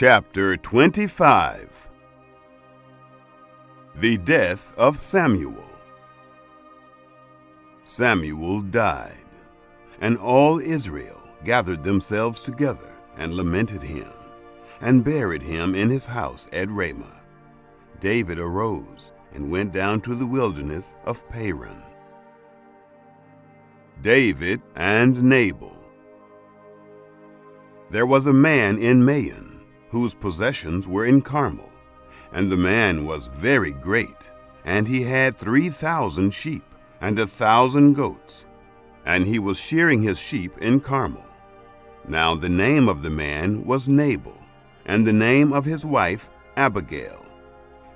Chapter 25. The death of Samuel. Samuel died, and all Israel gathered themselves together and lamented him, and buried him in his house at Ramah. David arose and went down to the wilderness of Paran. David and Nabal. There was a man in Maon, whose possessions were in Carmel, and the man was very great, and he had 3,000 sheep and 1,000 goats, and he was shearing his sheep in Carmel. Now the name of the man was Nabal, and the name of his wife Abigail.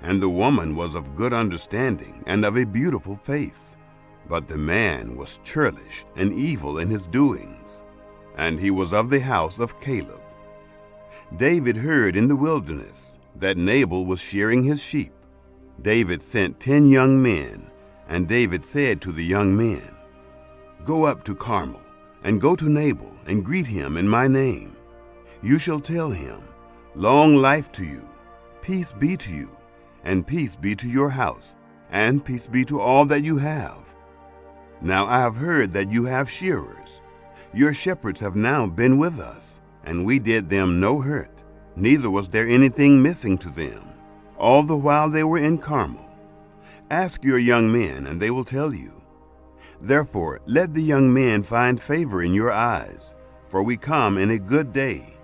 And the woman was of good understanding and of a beautiful face, but the man was churlish and evil in his doings, and he was of the house of Caleb. David heard in the wilderness that Nabal was shearing his sheep. David sent 10 young men, and David said to the young men, "Go up to Carmel, and go to Nabal, and greet him in my name. You shall tell him, 'Long life to you, peace be to you, and peace be to your house, and peace be to all that you have. Now I have heard that you have shearers. Your shepherds have now been with us, and we did them no hurt, neither was there anything missing to them, all the while they were in Carmel. Ask your young men, and they will tell you. Therefore let the young men find favor in your eyes, for we come in a good day.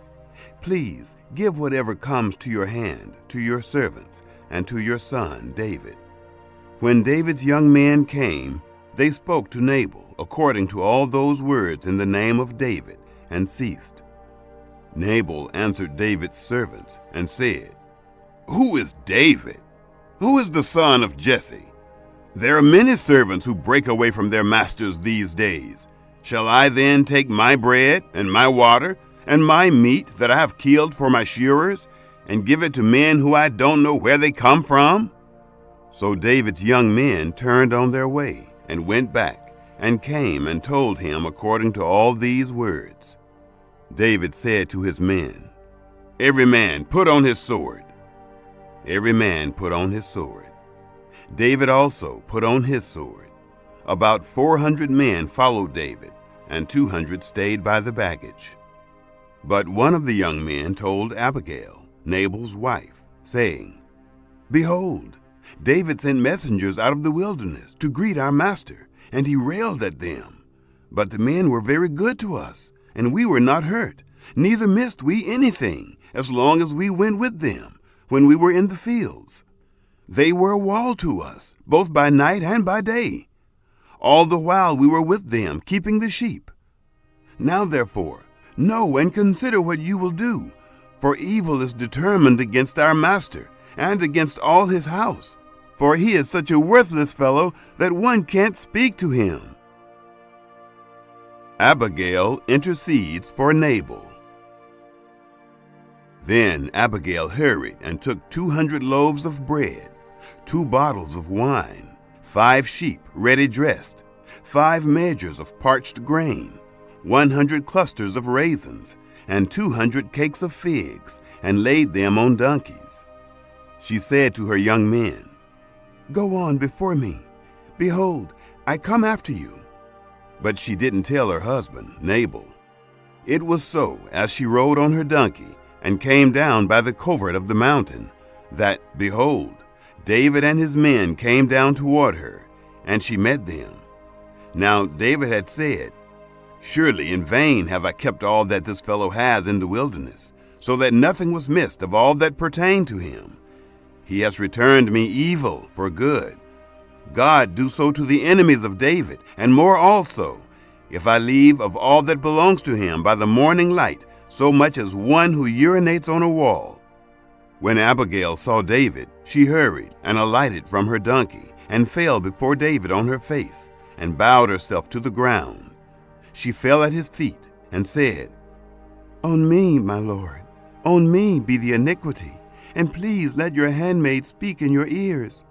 Please give whatever comes to your hand to your servants and to your son David." When David's young men came, they spoke to Nabal according to all those words in the name of David, and ceased. Nabal answered David's servants and said, "Who is David? Who is the son of Jesse? There are many servants who break away from their masters these days. Shall I then take my bread and my water and my meat that I have killed for my shearers and give it to men who I don't know where they come from?" So David's young men turned on their way and went back and came and told him according to all these words. David said to his men, "Every man put on his sword." Every man put on his sword. David also put on his sword. About 400 men followed David, and 200 stayed by the baggage. But one of the young men told Abigail, Nabal's wife, saying, "Behold, David sent messengers out of the wilderness to greet our master, and he railed at them. But the men were very good to us, and we were not hurt, neither missed we anything, as long as we went with them when we were in the fields. They were a wall to us, both by night and by day, all the while we were with them, keeping the sheep. Now therefore, know and consider what you will do, for evil is determined against our master, and against all his house, for he is such a worthless fellow that one can't speak to him." Abigail intercedes for Nabal. Then Abigail hurried and took 200 loaves of bread, 2 bottles of wine, 5 sheep ready dressed, 5 measures of parched grain, 100 clusters of raisins, and 200 cakes of figs, and laid them on donkeys. She said to her young men, "Go on before me. Behold, I come after you." But she didn't tell her husband, Nabal. It was so, as she rode on her donkey and came down by the covert of the mountain, that, behold, David and his men came down toward her, and she met them. Now David had said, "Surely in vain have I kept all that this fellow has in the wilderness, so that nothing was missed of all that pertained to him. He has returned me evil for good. God do so to the enemies of David, and more also, if I leave of all that belongs to him by the morning light so much as one who urinates on a wall." When Abigail saw David, she hurried and alighted from her donkey, and fell before David on her face, and bowed herself to the ground. She fell at his feet, and said, "On me, my lord, on me be the iniquity, and please let your handmaid speak in your ears.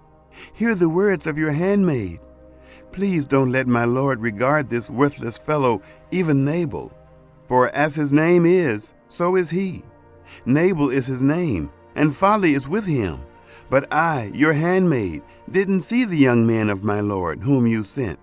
Hear the words of your handmaid. Please don't let my lord regard this worthless fellow, even Nabal, for as his name is, so is he. Nabal is his name, and folly is with him. But I, your handmaid, didn't see the young man of my lord, whom you sent.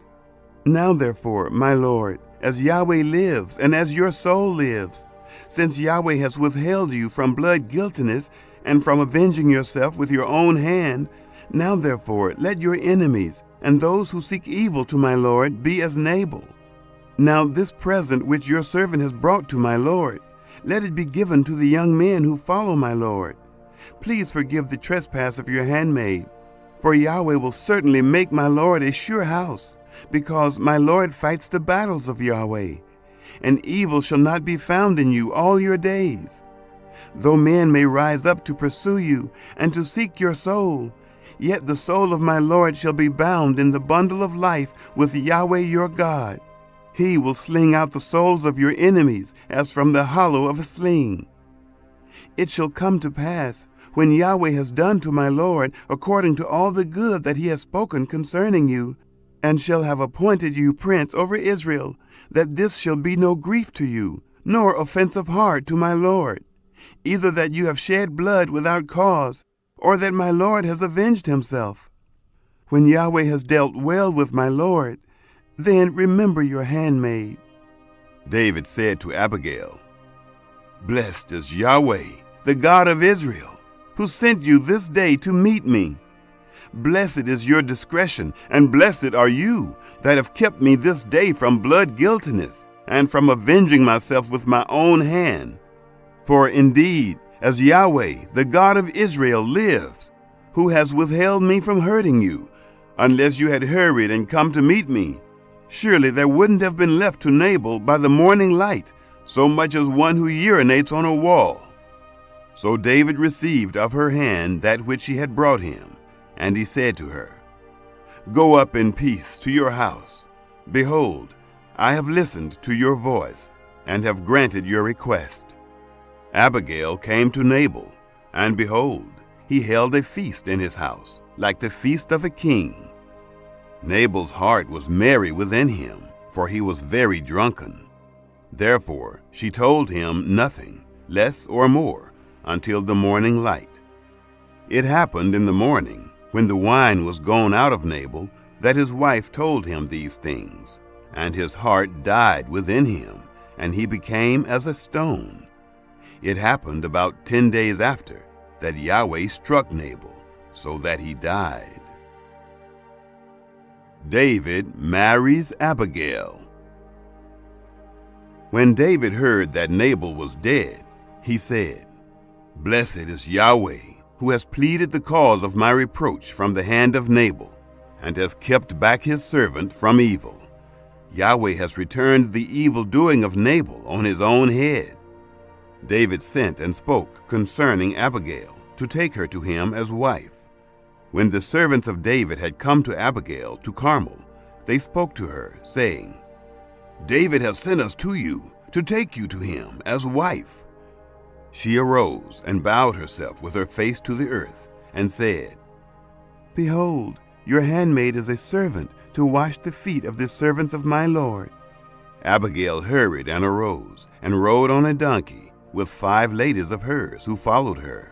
Now therefore, my lord, as Yahweh lives, and as your soul lives, since Yahweh has withheld you from blood guiltiness, and from avenging yourself with your own hand, now therefore let your enemies, and those who seek evil to my lord, be as Nabal. Now this present which your servant has brought to my lord, let it be given to the young men who follow my lord. Please forgive the trespass of your handmaid, for Yahweh will certainly make my lord a sure house, because my lord fights the battles of Yahweh, and evil shall not be found in you all your days. Though men may rise up to pursue you and to seek your soul, yet the soul of my lord shall be bound in the bundle of life with Yahweh your God. He will sling out the souls of your enemies as from the hollow of a sling. It shall come to pass, when Yahweh has done to my lord according to all the good that he has spoken concerning you, and shall have appointed you prince over Israel, that this shall be no grief to you, nor offense of heart to my lord, either that you have shed blood without cause, or that my lord has avenged himself. When Yahweh has dealt well with my lord, then remember your handmaid. David said to Abigail, Blessed is Yahweh, the God of Israel, who sent you this day to meet me. Blessed is your discretion, and blessed are you that have kept me this day from blood guiltiness, and from avenging myself with my own hand. For indeed, as Yahweh, the God of Israel, lives, who has withheld me from hurting you, unless you had hurried and come to meet me, surely there wouldn't have been left to Nabal by the morning light so much as one who urinates on a wall. So David received of her hand that which she had brought him, and he said to her, Go up in peace to your house. Behold, I have listened to your voice, and have granted your request. Abigail came to Nabal, and behold, he held a feast in his house, like the feast of a king. Nabal's heart was merry within him, for he was very drunken. Therefore she told him nothing, less or more, until the morning light. It happened in the morning, when the wine was gone out of Nabal, that his wife told him these things, and his heart died within him, and he became as a stone. It happened about 10 days after that Yahweh struck Nabal, so that he died. David marries Abigail. When David heard that Nabal was dead, he said, Blessed is Yahweh, who has pleaded the cause of my reproach from the hand of Nabal, and has kept back his servant from evil. Yahweh has returned the evil doing of Nabal on his own head. David sent and spoke concerning Abigail, to take her to him as wife. When the servants of David had come to Abigail to Carmel, they spoke to her, saying, David has sent us to you, to take you to him as wife. She arose and bowed herself with her face to the earth, and said, Behold, your handmaid is a servant to wash the feet of the servants of my lord. Abigail hurried and arose, and rode on a donkey, with 5 ladies of hers who followed her.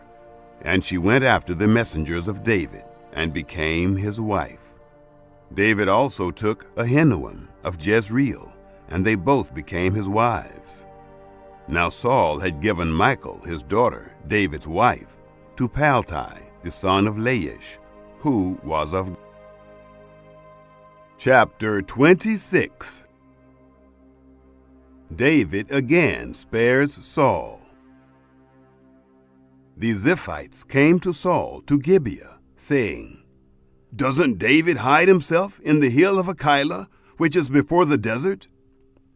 And she went after the messengers of David, and became his wife. David also took Ahinoam of Jezreel, and they both became his wives. Now Saul had given Michal, his daughter, David's wife, to Paltai, the son of Laish, who was of Chapter 26. David again spares Saul. The Ziphites came to Saul to Gibeah, saying, Doesn't David hide himself in the hill of Hachilah, which is before the desert?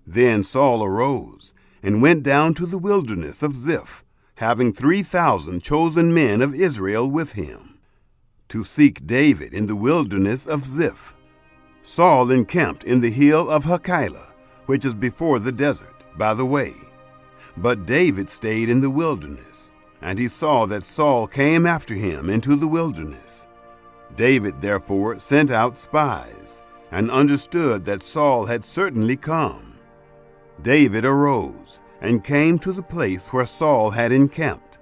Then Saul arose and went down to the wilderness of Ziph, having 3,000 chosen men of Israel with him, to seek David in the wilderness of Ziph. Saul encamped in the hill of Hachilah, which is before the desert, by the way. But David stayed in the wilderness, and he saw that Saul came after him into the wilderness. David therefore sent out spies, and understood that Saul had certainly come. David arose, and came to the place where Saul had encamped.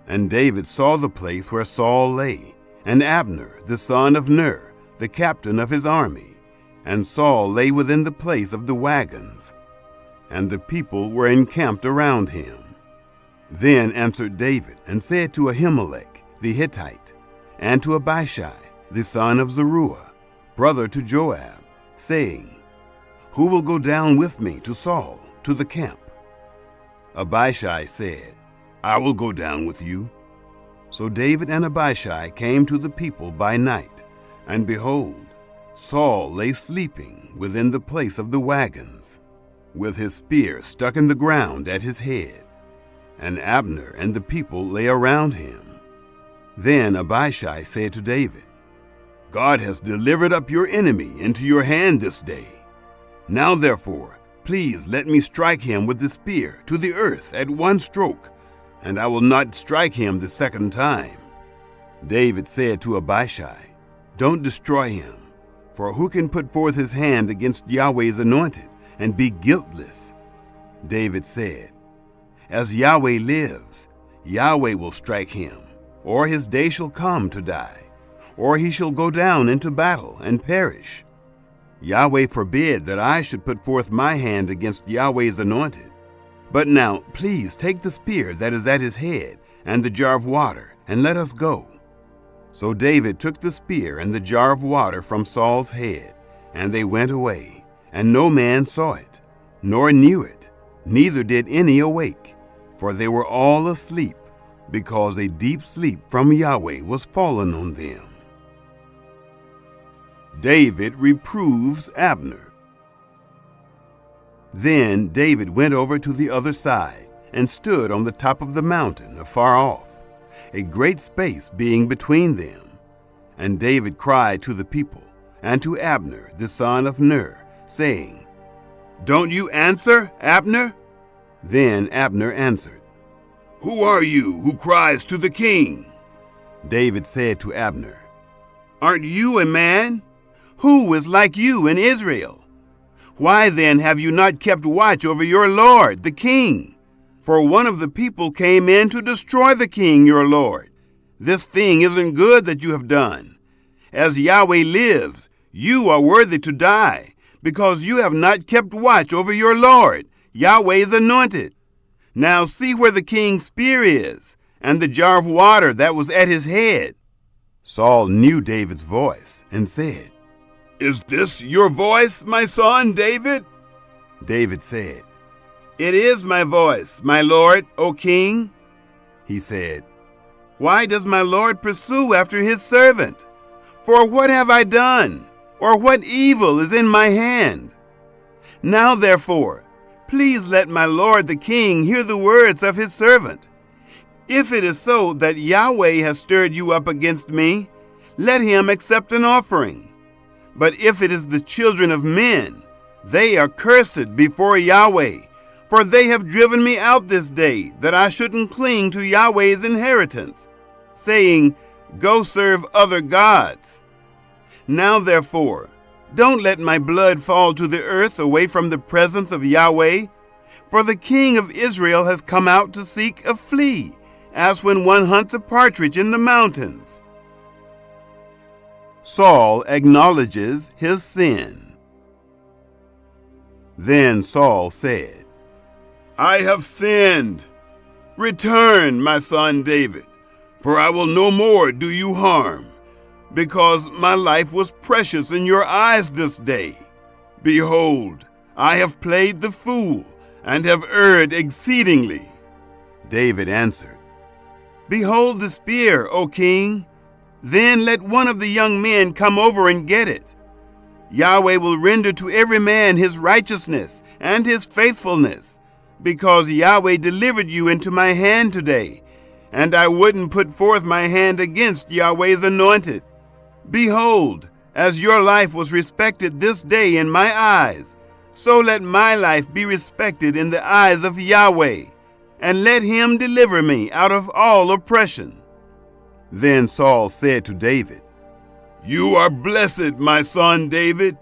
And David saw the place where Saul lay, and Abner, the son of Ner, the captain of his army. And Saul lay within the place of the wagons, and the people were encamped around him. Then answered David and said to Ahimelech the Hittite, and to Abishai the son of Zeruiah, brother to Joab, saying, Who will go down with me to Saul, to the camp? Abishai said, I will go down with you. So David and Abishai came to the people by night, and behold, Saul lay sleeping within the place of the wagons, with his spear stuck in the ground at his head. And Abner and the people lay around him. Then Abishai said to David, God has delivered up your enemy into your hand this day. Now therefore, please let me strike him with the spear to the earth at one stroke, and I will not strike him the second time. David said to Abishai, Don't destroy him, for who can put forth his hand against Yahweh's anointed and be guiltless? David said, As Yahweh lives, Yahweh will strike him, or his day shall come to die, or he shall go down into battle and perish. Yahweh forbid that I should put forth my hand against Yahweh's anointed. But now, please take the spear that is at his head and the jar of water, and let us go. So David took the spear and the jar of water from Saul's head, and they went away, and no man saw it, nor knew it, neither did any awake, for they were all asleep, because a deep sleep from Yahweh was fallen on them. David reproves Abner. Then David went over to the other side, and stood on the top of the mountain afar off, a great space being between them. And David cried to the people, and to Abner the son of Ner, saying, Don't you answer, Abner? Then Abner answered, Who are you who cries to the king? David said to Abner, Aren't you a man? Who is like you in Israel? Why then have you not kept watch over your lord, the king? For one of the people came in to destroy the king, your lord. This thing isn't good that you have done. As Yahweh lives, you are worthy to die, because you have not kept watch over your lord, Yahweh's anointed. Now see where the king's spear is, and the jar of water that was at his head. Saul knew David's voice, and said, Is this your voice, my son David? David said, It is my voice, my lord, O king. He said, Why does my lord pursue after his servant? For what have I done, or what evil is in my hand? Now therefore, please let my lord the king hear the words of his servant. If it is so that Yahweh has stirred you up against me, let him accept an offering. But if it is the children of men, they are cursed before Yahweh, for they have driven me out this day, that I shouldn't cling to Yahweh's inheritance, saying, Go serve other gods. Now therefore, don't let my blood fall to the earth away from the presence of Yahweh, for the king of Israel has come out to seek a flea, as when one hunts a partridge in the mountains. Saul acknowledges his sin. Then Saul said, I have sinned. Return, my son David, for I will no more do you harm, because my life was precious in your eyes this day. Behold, I have played the fool, and have erred exceedingly. David answered, Behold the spear, O king. Then let one of the young men come over and get it. Yahweh will render to every man his righteousness and his faithfulness, because Yahweh delivered you into my hand today, and I wouldn't put forth my hand against Yahweh's anointed. Behold, as your life was respected this day in my eyes, so let my life be respected in the eyes of Yahweh, and let him deliver me out of all oppression. Then Saul said to David, You are blessed, my son David.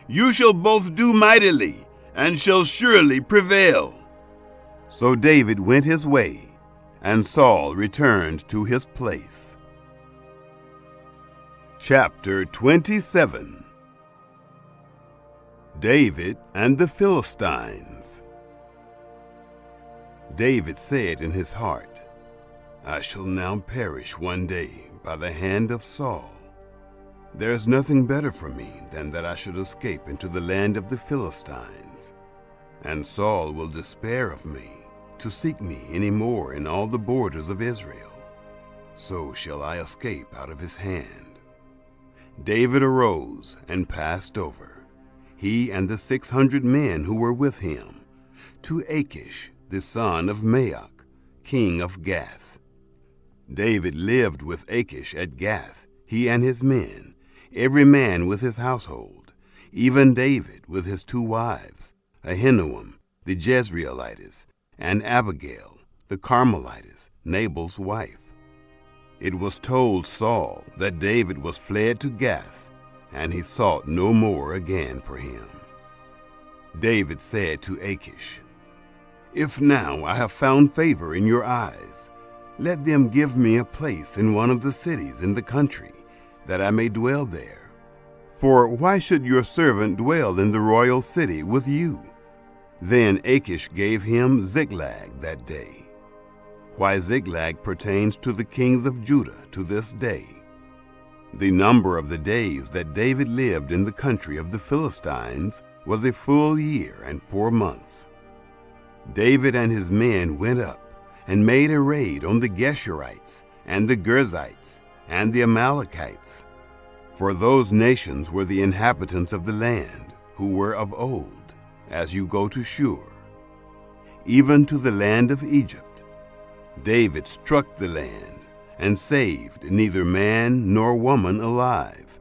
You shall both do mightily, and shall surely prevail. So David went his way, and Saul returned to his place. Chapter 27. David and the Philistines. David said in his heart, I shall now perish one day by the hand of Saul. There is nothing better for me than that I should escape into the land of the Philistines, and Saul will despair of me to seek me any more in all the borders of Israel. So shall I escape out of his hand. David arose and passed over, he and the 600 men who were with him, to Achish, the son of Maoch, king of Gath. David lived with Achish at Gath, he and his men, every man with his household, even David with his 2 wives, Ahinoam the Jezreelitess, and Abigail the Carmelitess, Nabal's wife. It was told Saul that David was fled to Gath, and he sought no more again for him. David said to Achish, If now I have found favor in your eyes, let them give me a place in one of the cities in the country, that I may dwell there. For why should your servant dwell in the royal city with you? Then Achish gave him Ziklag that day. Why Ziklag pertains to the kings of Judah to this day. The number of the days that David lived in the country of the Philistines was a full year and 4 months. David and his men went up and made a raid on the Geshurites and the Girzites and the Amalekites, for those nations were the inhabitants of the land, who were of old, as you go to Shur, even to the land of Egypt. David struck the land, and saved neither man nor woman alive,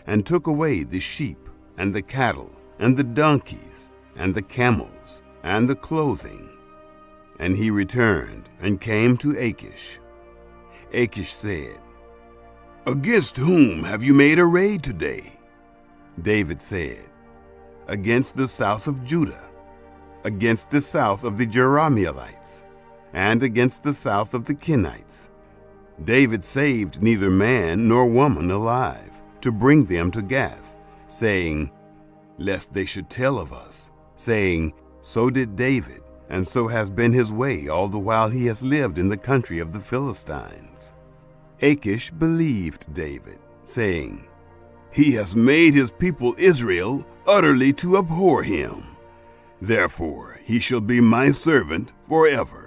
and took away the sheep, and the cattle, and the donkeys, and the camels, and the clothing. And he returned, and came to Achish. Achish said, Against whom have you made a raid today? David said, Against the south of Judah, against the south of the Jerahmeelites, and against the south of the Kenites. David saved neither man nor woman alive, to bring them to Gath, saying, Lest they should tell of us, saying, So did David, and so has been his way all the while he has lived in the country of the Philistines. Achish believed David, saying, He has made his people Israel utterly to abhor him. Therefore he shall be my servant forever.